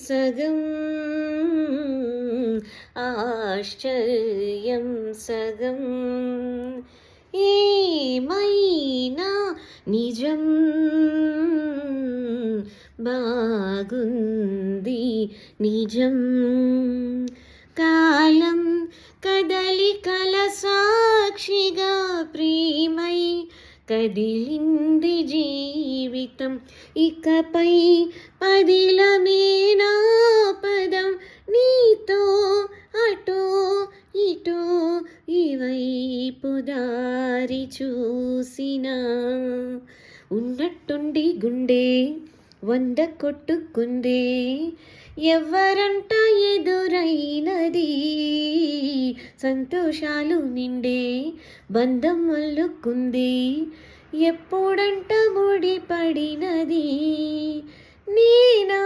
సగం ఆశ్చర్యం సగం ఏమైనా నిజం బాగుంది నిజం కాలం కదలికల సాక్షిగా ప్రేమై కదిలింది జీవితం ఇకపై పదిలమేనా పదం నీతో అటో ఇటో ఇవైపు దారి చూసినా ఉన్నట్టుండి గుండె 100 కొట్టుకుందే ఎవరంట ఎదురైనది సంతోషాలు నిండే బంధం అల్లుకుంది ఎప్పుడంట ముడిపడినది నేనా